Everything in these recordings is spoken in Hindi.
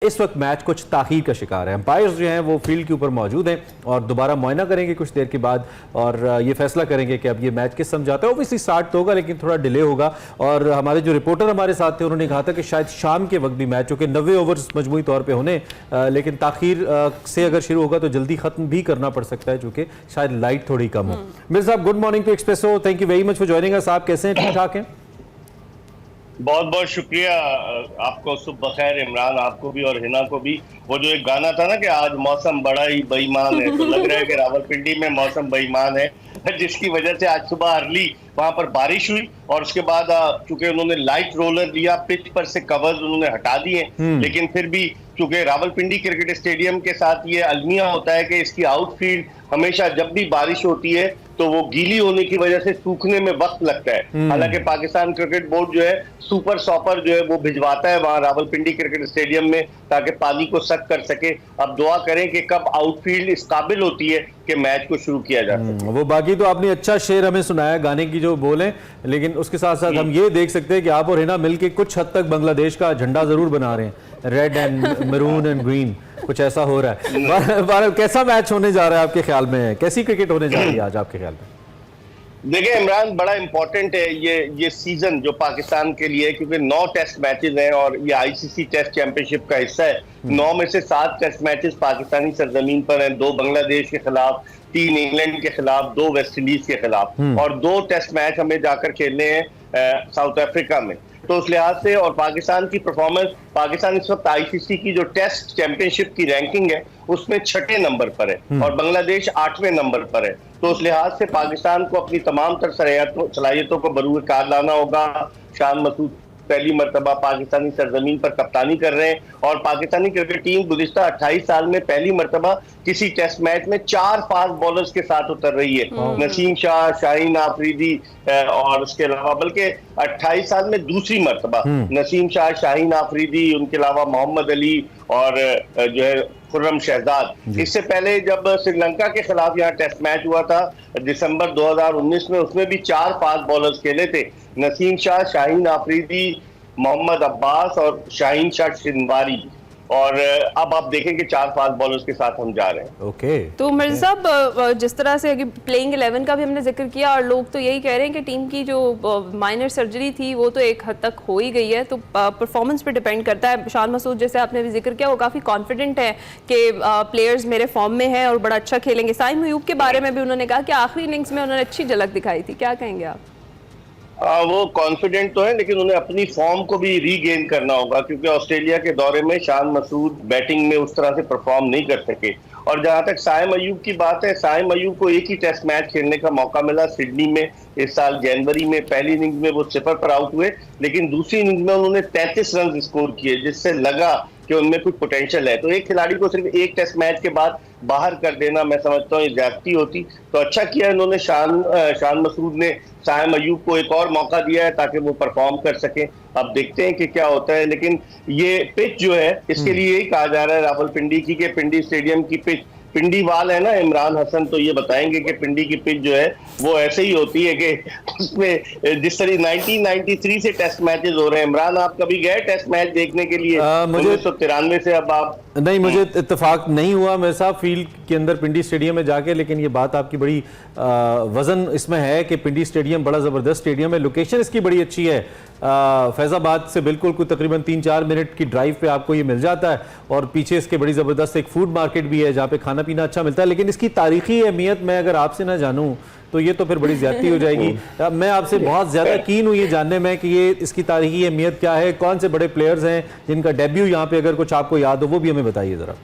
इस वक्त मैच कुछ ताखीर का शिकार है। अंपायर्स जो हैं वो फील्ड के ऊपर मौजूद हैं और दोबारा मुआयना करेंगे कुछ देर के बाद और ये फैसला करेंगे कि अब ये मैच किस समझाता है। ओबियसली स्टार्ट तो होगा लेकिन थोड़ा डिले होगा। और हमारे जो रिपोर्टर हमारे साथ थे उन्होंने कहा था कि शायद शाम के वक्त भी मैच, चूँकि 90 ओवर्स मजमूई तौर पर होने, लेकिन ताखीर से अगर शुरू होगा तो जल्दी खत्म भी करना पड़ सकता है, चूँकि शायद लाइट थोड़ी कम हो। मिर्ज़ा साहब, good morning to espresso, thank you very much for joining us. आप कैसे हैं, ठीक ठाक हैं? बहुत बहुत शुक्रिया आपको, सुबह खैर इमरान, आपको भी और हिना को भी। वो जो एक गाना था ना कि आज मौसम बड़ा ही बेईमान है, तो लग रहा है कि रावलपिंडी में मौसम बेईमान है, जिसकी वजह से आज सुबह अर्ली वहां पर बारिश हुई और उसके बाद चूंकि उन्होंने लाइट रोलर लिया, पिच पर से कवर्स उन्होंने हटा दिए, लेकिन फिर भी चूंकि रावलपिंडी क्रिकेट स्टेडियम के साथ ये अलमिया होता है कि इसकी आउटफील्ड हमेशा जब भी बारिश होती है तो वो गीली होने की वजह से सूखने में वक्त लगता है। हालांकि पाकिस्तान क्रिकेट बोर्ड जो है सुपर सॉपर जो है वो भिजवाता है वहां रावलपिंडी क्रिकेट स्टेडियम में ताकि पानी को सक कर सके। अब दुआ करें कि कब आउटफील्ड इस काबिल होती है कि मैच को शुरू किया जा सके। वो बाकी तो आपने अच्छा शेर हमें सुनाया गाने की जो बोल है, लेकिन उसके साथ साथ हम ये देख सकते हैं कि आप और हिना मिलके कुछ हद तक बांग्लादेश का झंडा जरूर बना रहे हैं, red and maroon and green, कुछ ऐसा हो रहा है। कैसा मैच होने जा रहा है आपके ख्याल में? कैसी क्रिकेट होने जा रही है आज आपके ख्याल में? देखिए इमरान, बड़ा इंपॉर्टेंट है ये सीजन जो पाकिस्तान के लिए, क्योंकि 9 टेस्ट मैचेस हैं और ये आईसीसी टेस्ट चैंपियनशिप का हिस्सा है। 9 में से 7 टेस्ट मैचेस पाकिस्तानी सरजमीन पर हैं, 2 बांग्लादेश के खिलाफ, 3 इंग्लैंड के खिलाफ, 2 वेस्ट इंडीज के खिलाफ और 2 टेस्ट मैच हमें जाकर खेलने हैं साउथ अफ्रीका में। तो उस लिहाज से और पाकिस्तान की परफॉर्मेंस, पाकिस्तान इस वक्त आईसीसी की जो टेस्ट चैंपियनशिप की रैंकिंग है उसमें 6ठे नंबर पर है और बांग्लादेश 8वें नंबर पर है। तो उस लिहाज से पाकिस्तान को अपनी तमाम तर सलाहियतों को बरूए कार लाना होगा। शान मसूद पहली मरतबा पाकिस्तानी सरजमीन पर कप्तानी कर रहे हैं और पाकिस्तानी क्रिकेट टीम गुज़िश्ता 28 साल में पहली मरतबा किसी टेस्ट मैच में 4 फास्ट बॉलर्स के साथ उतर रही है। नसीम शाह, शाहीन आफरीदी और उसके अलावा, बल्कि 28 साल में दूसरी मरतबा नसीम शाह, शाहीन आफरीदी, उनके अलावा मोहम्मद अली और जो है खुर्रम शहजाद। इससे पहले जब श्रीलंका के खिलाफ यहाँ टेस्ट मैच हुआ था दिसंबर 2019 में, उसमें भी 4 फास्ट बॉलर्स खेले थे, नसीम शाह, शाहीन आफरीदी, मोहम्मद अब्बास और शाहीन शाह शिनवारी। और अब आप देखें कि 4 फास्ट बॉलर्स के साथ हम जा रहे हैं। ओके। तो मिर्ज़ा साहब, जिस तरह से प्लेइंग 11 का भी हमने जिक्र किया और लोग तो यही कह रहे हैं कि टीम की जो माइनर सर्जरी थी वो तो एक हद तक हो ही गई है, तो परफॉर्मेंस पे डिपेंड करता है। शान मसूद जैसे आपने भी जिक्र किया, वो काफ़ी कॉन्फिडेंट है कि प्लेयर्स मेरे फॉर्म में है और बड़ा अच्छा खेलेंगे। साइम अयूब के बारे में भी उन्होंने कहा कि आखिरी इनिंग्स में उन्होंने अच्छी झलक दिखाई थी, क्या कहेंगे आप? वो कॉन्फिडेंट तो है लेकिन उन्हें अपनी फॉर्म को भी रीगेन करना होगा, क्योंकि ऑस्ट्रेलिया के दौरे में शान मसूद बैटिंग में उस तरह से परफॉर्म नहीं कर सके। और जहां तक साइम अयूब की बात है, साइम अयूब को एक ही टेस्ट मैच खेलने का मौका मिला सिडनी में इस साल जनवरी में। पहली इनिंग्स में वो 0 पर आउट हुए, लेकिन दूसरी इनिंग्स में उन्होंने 33 रन स्कोर किए, जिससे लगा कि उनमें कुछ पोटेंशियल है। तो एक खिलाड़ी को सिर्फ एक टेस्ट मैच के बाद बाहर कर देना, मैं समझता हूँ ये ज्यादती होती। तो अच्छा किया इन्होंने, शान मसूद ने साइम अयूब को एक और मौका दिया है ताकि वो परफॉर्म कर सके। अब देखते हैं कि क्या होता है, लेकिन ये पिच जो है इसके लिए यही कहा जा रहा है रावलपिंडी की, कि पिंडी स्टेडियम की पिच, पिंडी वाल है ना इमरान हसन, तो ये बताएंगे कि पिंडी की पिच जो है वो ऐसे ही होती है कि उसमें जिस तरह 1993 से टेस्ट मैचेस हो रहे हैं। इमरान, आप कभी गए टेस्ट मैच देखने के लिए? 1993 से अब आप? नहीं, मुझे इत्तेफाक नहीं हुआ मेरे साथ फील्ड के अंदर पिंडी स्टेडियम में जाके, लेकिन ये बात आपकी बड़ी वजन इसमें है कि पिंडी स्टेडियम बड़ा ज़बरदस्त स्टेडियम है, लोकेशन इसकी बड़ी अच्छी है। फैज़ाबाद से बिल्कुल कोई तकरीबन 3-4 मिनट की ड्राइव पे आपको ये मिल जाता है और पीछे इसके बड़ी ज़बरदस्त एक फूड मार्केट भी है जहाँ पे खाना पीना अच्छा मिलता है। लेकिन इसकी तारीखी अहमियत मैं अगर आपसे ना जानूँ तो ये तो फिर बड़ी ज्यादती हो जाएगी। मैं आपसे बहुत ज़्यादा कीन हूँ ये जानने में कि ये इसकी तारीखी अहमियत क्या है, कौन से बड़े प्लेयर्स हैं जिनका डेब्यू यहाँ पे अगर कुछ आपको याद हो वो भी हमें बताइए ज़रा।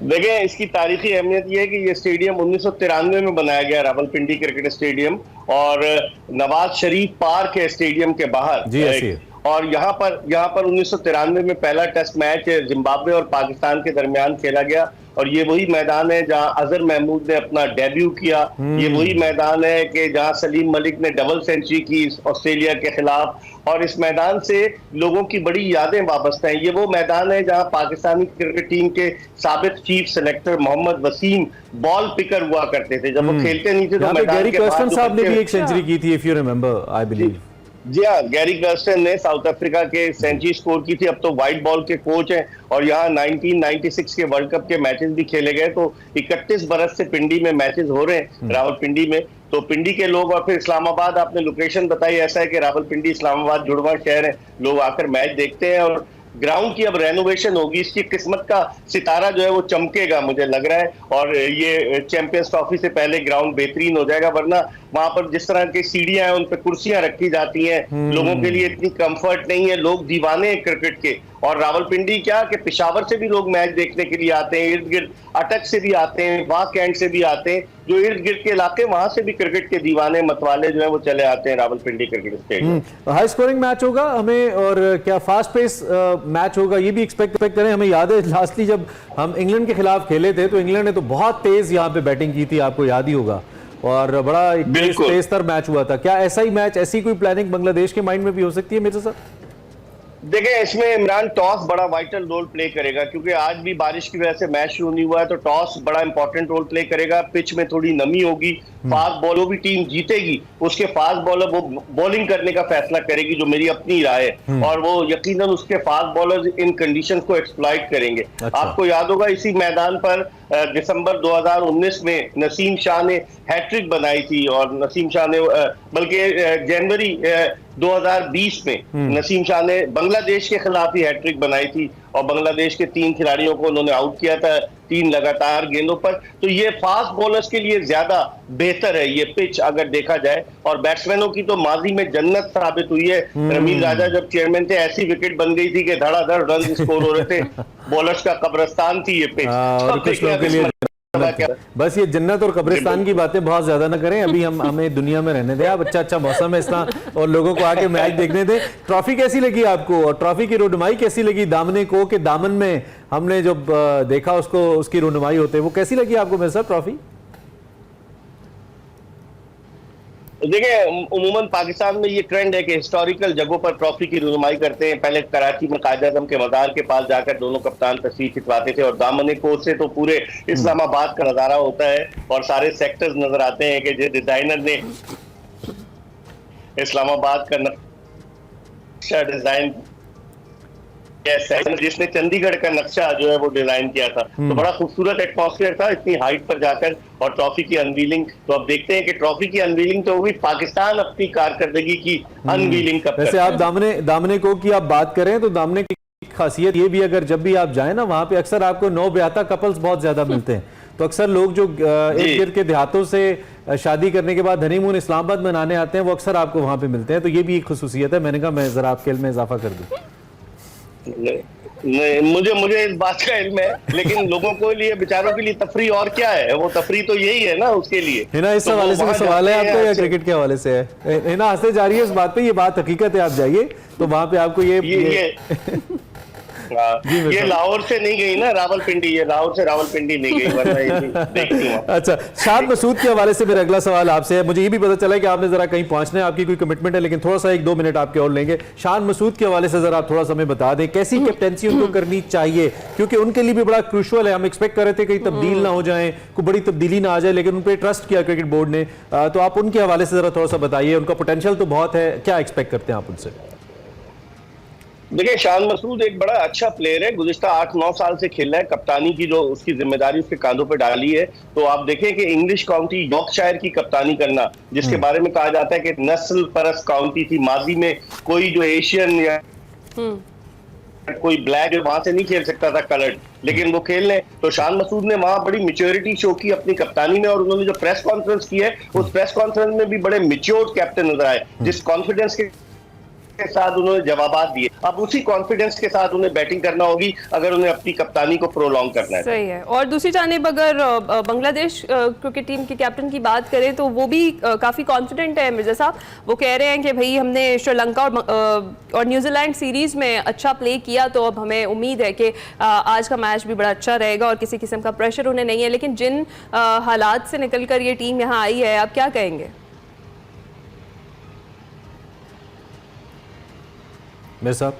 देखिए, इसकी तारीखी अहमियत यह है कि ये स्टेडियम 1993 में बनाया गया, रावलपिंडी क्रिकेट स्टेडियम, और नवाज शरीफ पार्क है स्टेडियम के बाहर जी। और यहाँ पर 1993 में पहला टेस्ट मैच जिम्बाब्वे और पाकिस्तान के दरमियान खेला गया और ये वही मैदान है जहां अजहर महमूद ने अपना डेब्यू किया। ये वही मैदान है कि जहां सलीम मलिक ने डबल सेंचुरी की ऑस्ट्रेलिया के खिलाफ और इस मैदान से लोगों की बड़ी यादें वाबस्ता हैं। ये वो मैदान है जहां पाकिस्तानी क्रिकेट टीम के साबिक chief selector Mohammad Wasim ball picker हुआ करते थे। जब वो खेलते नहीं थे तो मैदान के बाहर साहब ने भी एक सेंचुरी की थी, if you remember, I believe. जी हाँ, गैरी कर्स्टन ने साउथ अफ्रीका के सेंचुरी स्कोर की थी। अब तो व्हाइट बॉल के कोच हैं और यहाँ 1996 के वर्ल्ड कप के मैचेस भी खेले गए। तो 31 बरस से पिंडी में मैचेस हो रहे हैं, रावलपिंडी में। तो पिंडी के लोग, और फिर इस्लामाबाद आपने लोकेशन बताई, ऐसा है कि रावलपिंडी इस्लामाबाद जुड़वा शहर है, लोग आकर मैच देखते हैं। और ग्राउंड की अब रेनोवेशन होगी, इसकी किस्मत का सितारा जो है वो चमकेगा मुझे लग रहा है। और ये चैंपियंस ट्रॉफी से पहले ग्राउंड बेहतरीन हो जाएगा, वरना वहां पर जिस तरह की सीढ़ियां हैं उन पर कुर्सियां रखी जाती हैं, लोगों के लिए इतनी कंफर्ट नहीं है। लोग दीवाने हैं क्रिकेट के। और रावलपिंडी क्या कि पेशावर से भी लोग मैच देखने के लिए आते हैं, इर्द गिर्द अटक से भी आते हैं, वाह कैंट से भी आते हैं, जो इर्द गिर्द के इलाके वहां से भी क्रिकेट के दीवाने मतवाले जो है वो चले आते हैं Rawalpindi cricket stadium. High scoring match होगा हमें, और क्या फास्ट पेस मैच होगा ये भी एक्सपेक्ट करें। हमें याद है लास्टली जब हम इंग्लैंड के खिलाफ खेले थे तो इंग्लैंड ने तो बहुत तेज यहाँ पे बैटिंग की थी, आपको याद ही होगा, और बड़ा एक तेज तर मैच हुआ था। क्या ऐसा ही मैच, ऐसी कोई प्लानिंग बांग्लादेश के माइंड में भी हो सकती है मिर्जा साहब? देखिए, इसमें इमरान टॉस बड़ा वाइटल रोल प्ले करेगा, क्योंकि आज भी बारिश की वजह से मैच शुरू नहीं हुआ है, तो टॉस बड़ा इंपॉर्टेंट रोल प्ले करेगा। पिच में थोड़ी नमी होगी, फास्ट बॉलर भी टीम जीतेगी, उसके फास्ट बॉलर वो बॉलिंग करने का फैसला करेगी, जो मेरी अपनी राय है। और वो यकीनन उसके फास्ट बॉलर इन कंडीशंस को एक्सप्लॉइट करेंगे। अच्छा। आपको याद होगा इसी मैदान पर दिसंबर 2019 में नसीम शाह ने हैट्रिक बनाई थी, और नसीम शाह ने बल्कि जनवरी 2020 में नसीम शाह ने बांग्लादेश के खिलाफ ही हैट्रिक बनाई थी, और बांग्लादेश के 3 खिलाड़ियों को उन्होंने आउट किया था 3 लगातार गेंदों पर। तो ये फास्ट बॉलर्स के लिए ज्यादा बेहतर है ये पिच अगर देखा जाए। और बैट्समैनों की तो माजी में जन्नत साबित हुई है। रमीज राजा जब चेयरमैन थे, ऐसी विकेट बन गई थी कि धड़ाधड़ रन स्कोर हो रहे थे। बॉलर्स का कब्रिस्तान थी ये पिच। और कुछ लोगों के लिए बस ये जन्नत और कब्रिस्तान की बातें बहुत ज्यादा ना करें, अभी हमें दुनिया में रहने दें। आप अच्छा मौसम है इस तरह, और लोगों को आके मैच देखने दें। ट्रॉफी कैसी लगी आपको, और ट्रॉफी की रोनुमाई कैसी लगी दामने को, के दामन में हमने जब देखा उसको, उसकी रोनुमाई होते, वो कैसी लगी आपको मेरे साथ ट्रॉफी? देखिए, उमूमन पाकिस्तान में ये ट्रेंड है कि हिस्टोरिकल जगहों पर ट्रॉफी की रुनुमाई करते हैं। पहले कराची में कायद-ए-आज़म के मज़ार के पास जाकर दोनों कप्तान तस्वीर खिंचवाते थे, और दामन कोच से तो पूरे इस्लामाबाद का नज़ारा होता है, और सारे सेक्टर्स नजर आते हैं कि जो डिजाइनर ने इस्लामाबाद का नक्शा डिजाइन, जिसने चंडीगढ़ का नक्शा जो है वो डिजाइन किया था, तो बड़ा खूबसूरत एटमॉस्फेयर था इतनी हाइट पर जाकर। और ट्रॉफी की अनवीलिंग, तो अब देखते हैं कि ट्रॉफी की अनवीलिंग तो होगी, पाकिस्तान अपनी कारकर्दगी की अनवीलिंग कब वैसे आप दामने को की आप बात करें तो दामने की खासियत ये भी, अगर जब भी आप जाए ना वहां पे अक्सर आपको नौब्याता कपल्स बहुत ज्यादा मिलते हैं। तो अक्सर लोग जो इर्द गिर्द के देहातों से शादी करने के बाद हनीमून इस्लामाबाद मनाने आते हैं, वो अक्सर आपको वहां पे मिलते हैं। तो ये भी एक खुसूसियत है। मैंने कहा मैं जरा आपके इल्म में इजाफा कर दूं। नहीं, मुझे इस बात का इल्म है, लेकिन लोगों को लिए, बेचारों के लिए तफरी और क्या है, वो तफरी तो यही है ना उसके लिए। हिना, इस हवाले से सवाल है आपको या क्रिकेट के हवाले से है? हिना हंसते जा रही है इस बात पे, ये बात हकीकत है। आप जाइए तो वहां पे आपको ये ये लाहौर से नहीं गई ना रावलपिंडी, ये लाहौर से रावलपिंडी नहीं गई, वरना ये देखती हूं। अच्छा, शान मसूद के हवाले से मेरा अगला सवाल आपसे है। मुझे ये भी पता चला है कि आपने जरा कहीं पहुंचना है, आपकी कोई कमिटमेंट है, लेकिन थोड़ा सा 1-2 मिनट आपके और लेंगे। शान मसूद के हवाले से जरा आप थोड़ा सा हमें बता दें, कैसी कैप्टेंसी उनको करनी चाहिए, क्योंकि उनके लिए भी बड़ा क्रूशियल है। हम एक्सपेक्ट कर रहे थे कहीं तब्दील ना हो जाए, कोई बड़ी तब्दीली ना आ जाए, लेकिन उन पर ट्रस्ट किया क्रिकेट बोर्ड ने। तो आप उनके हवाले से जरा थोड़ा सा बताइए, उनका पोटेंशियल तो बहुत है, क्या एक्सपेक्ट करते हैं आप उनसे? देखिए, शान मसूद एक बड़ा अच्छा प्लेयर है, गुज़िश्ता 8-9 साल से खेल रहा है। कप्तानी की जो उसकी जिम्मेदारी उसके कांधों पे डाली है, तो आप देखें कि इंग्लिश काउंटी यॉर्कशायर की कप्तानी करना, जिसके बारे में कहा जाता है कि नस्ल परस्त काउंटी थी, माजी में कोई जो एशियन या कोई ब्लैक वहां से नहीं खेल सकता था कलर्ड, लेकिन वो खेल लें। तो शान मसूद ने वहां बड़ी मैच्योरिटी शो की अपनी कप्तानी में, और उन्होंने जो प्रेस कॉन्फ्रेंस की है, उस प्रेस कॉन्फ्रेंस में भी बड़े मैच्योर्ड कैप्टन नजर आए, जिस कॉन्फिडेंस के साथ उन्होंने जवाबात दिए। अब उसी कॉन्फिडेंस के साथ उन्हें बैटिंग करना होगी अगर उन्हें अपनी कप्तानी को प्रोलॉन्ग करना है। सही है। और दूसरी जानिब अगर बांग्लादेश क्रिकेट टीम के कैप्टन की बात करें तो वो भी काफ़ी कॉन्फिडेंट है मिर्जा साहब। वो कह रहे हैं कि भाई हमने श्रीलंका और न्यूजीलैंड सीरीज़ में अच्छा प्ले किया, तो अब हमें उम्मीद है कि आज का मैच भी बड़ा अच्छा रहेगा, और किसी किस्म का प्रेशर उन्हें नहीं है। लेकिन जिन हालात से निकल कर ये टीम यहाँ आई है, आप क्या कहेंगे? मेरे साहब,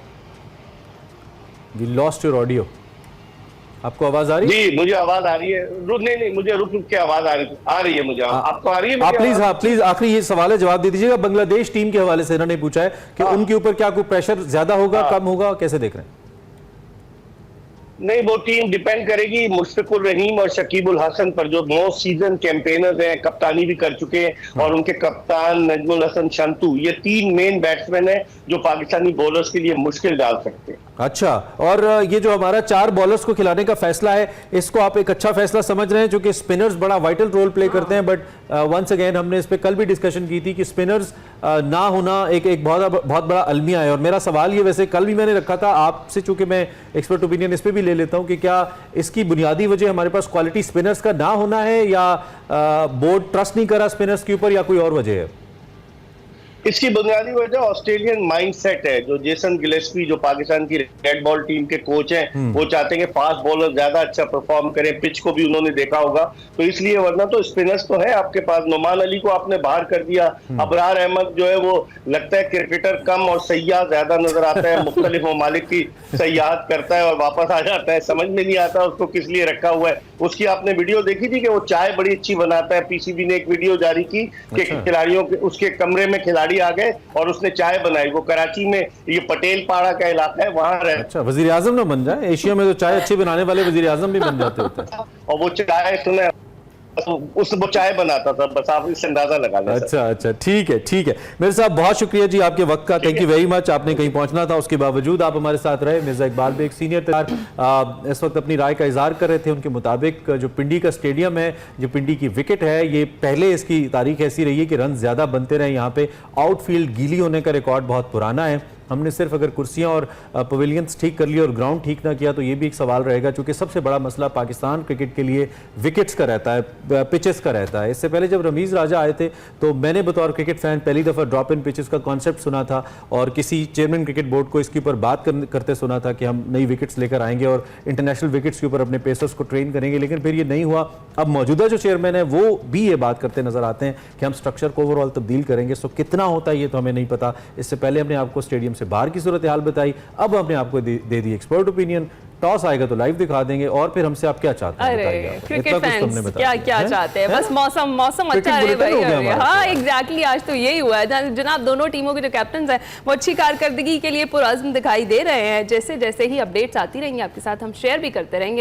वी लॉस्ट योर ऑडियो। आपको आवाज आ रही है? जी मुझे आवाज आ रही है। नहीं, मुझे रुक के आवाज आ रही है मुझे। आपको आ रही है? आप प्लीज, हाँ प्लीज, आखिरी ये सवाल है, जवाब दे दीजिएगा। बांग्लादेश टीम के हवाले से इन्होंने पूछा है कि उनके ऊपर क्या कोई प्रेशर ज्यादा होगा, कम होगा, कैसे देख रहे हैं? नहीं, वो टीम डिपेंड करेगी मुशफिकुर रहीम और शकीबुल हसन पर, जो मोस्ट सीजन कैंपेनर्स हैं, कप्तानी भी कर चुके हैं, और उनके कप्तान नजमुल हसन शंतु, ये 3 मेन बैट्समैन हैं जो पाकिस्तानी बॉलर्स के लिए मुश्किल डाल सकते हैं। अच्छा, और ये जो हमारा 4 बॉलर्स को खिलाने का फैसला है, इसको आप एक अच्छा फैसला समझ रहे हैं? क्योंकि स्पिनर्स बड़ा वाइटल रोल प्ले करते हैं, बट वंस अगेन हमने इस पे कल भी डिस्कशन की थी कि स्पिनर्स ना होना एक बहुत बड़ा अलमिया है। और मेरा सवाल ये, वैसे कल भी मैंने रखा था आपसे, चूंकि मैं एक्सपर्ट ओपिनियन इस पे भी ले लेता हूं, कि क्या इसकी बुनियादी वजह हमारे पास क्वालिटी स्पिनर्स का ना होना है, या बोर्ड ट्रस्ट नहीं करा स्पिनर्स के ऊपर, या कोई और वजह है? इसकी बुनियादी वजह ऑस्ट्रेलियन माइंडसेट है। जो जेसन गिलेस्पी, जो पाकिस्तान की रेड बॉल टीम के कोच हैं, वो चाहते हैं कि फास्ट बॉलर ज्यादा अच्छा परफॉर्म करें। पिच को भी उन्होंने देखा होगा, तो इसलिए, वरना तो स्पिनर्स तो है आपके पास। नुमान अली को आपने बाहर कर दिया। अबरार अहमद जो है वो लगता है क्रिकेटर कम और सयाह ज्यादा नजर आता है, मुख्तलिफ ममालिक की सयाहत करता है और वापस आ जाता है। समझ में नहीं आता उसको किस लिए रखा हुआ है। उसकी आपने वीडियो देखी थी कि वो चाय बड़ी अच्छी बनाता है। पीसीबी ने एक वीडियो जारी की कि खिलाड़ियों के, उसके कमरे में खिलाड़ी आ गए और उसने चाय बनाई। वो कराची में, ये पटेल पाड़ा का इलाका है, वहां रहे। अच्छा, वजीर आजम ना बन जाए? एशिया में तो चाय अच्छी बनाने वाले वजीर आजम भी बन जाते होते हैं। और वो चाय सुने वो चाय बनाता था, बस आप इससे अंदाजा लगा लें। अच्छा, ठीक है मेरे साहब, बहुत शुक्रिया जी आपके वक्त का, थैंक यू वेरी मच। आपने कहीं पहुंचना था, उसके बावजूद आप हमारे साथ रहे। मिर्जा इकबाल भी एक सीनियर तैयार इस वक्त अपनी राय का इजहार कर रहे थे। उनके मुताबिक जो पिंडी का स्टेडियम है, जो पिंडी की विकेट है, ये पहले इसकी तारीख ऐसी रही है कि रन ज्यादा बनते रहे। यहाँ पे आउटफील्ड गीली होने का रिकॉर्ड बहुत पुराना है। हमने सिर्फ अगर कुर्सियां और पवेलियंस ठीक कर लिए और ग्राउंड ठीक ना किया, तो ये भी एक सवाल रहेगा, क्योंकि सबसे बड़ा मसला पाकिस्तान क्रिकेट के लिए विकेट्स का रहता है, पिचेस का रहता है। इससे पहले जब रमीज़ राजा आए थे, तो मैंने बतौर क्रिकेट फैन पहली दफ़ा ड्रॉप इन पिचेस का कॉन्सेप्ट सुना था, और किसी चेयरमैन क्रिकेट बोर्ड को इसके ऊपर बात करते सुना था कि हम नई विकेट्स लेकर आएंगे और इंटरनेशनल विकेट्स के ऊपर अपने पेसर्स को ट्रेन करेंगे, लेकिन फिर ये नहीं हुआ। अब मौजूदा जो चेयरमैन है वो भी ये बात करते नजर आते हैं कि हम स्ट्रक्चर को ओवरऑल तब्दील करेंगे। सो कितना होता है ये तो हमें नहीं पता। इससे पहले हमने आपको स्टेडियम से बाहर की सूरत बताई, अब हमने आपको दे दी एक्सपर्ट ओपिनियन। टॉस आएगा तो लाइव दिखा देंगे, और फिर हमसे आप क्या चाहते हैं? अरे क्रिकेट फैंस क्या चाहते हैं? बस मौसम अच्छा रहे भाई। हाँ एग्जैक्टली, आज तो यही हुआ है जनाब। दोनों टीमों के जो कैप्टन हैं वो अच्छी कारकर्दगी के लिए पुरअज़्म दिखाई दे रहे हैं। जैसे जैसे ही अपडेट्स आती रहेंगी आपके साथ हम शेयर भी करते रहेंगे।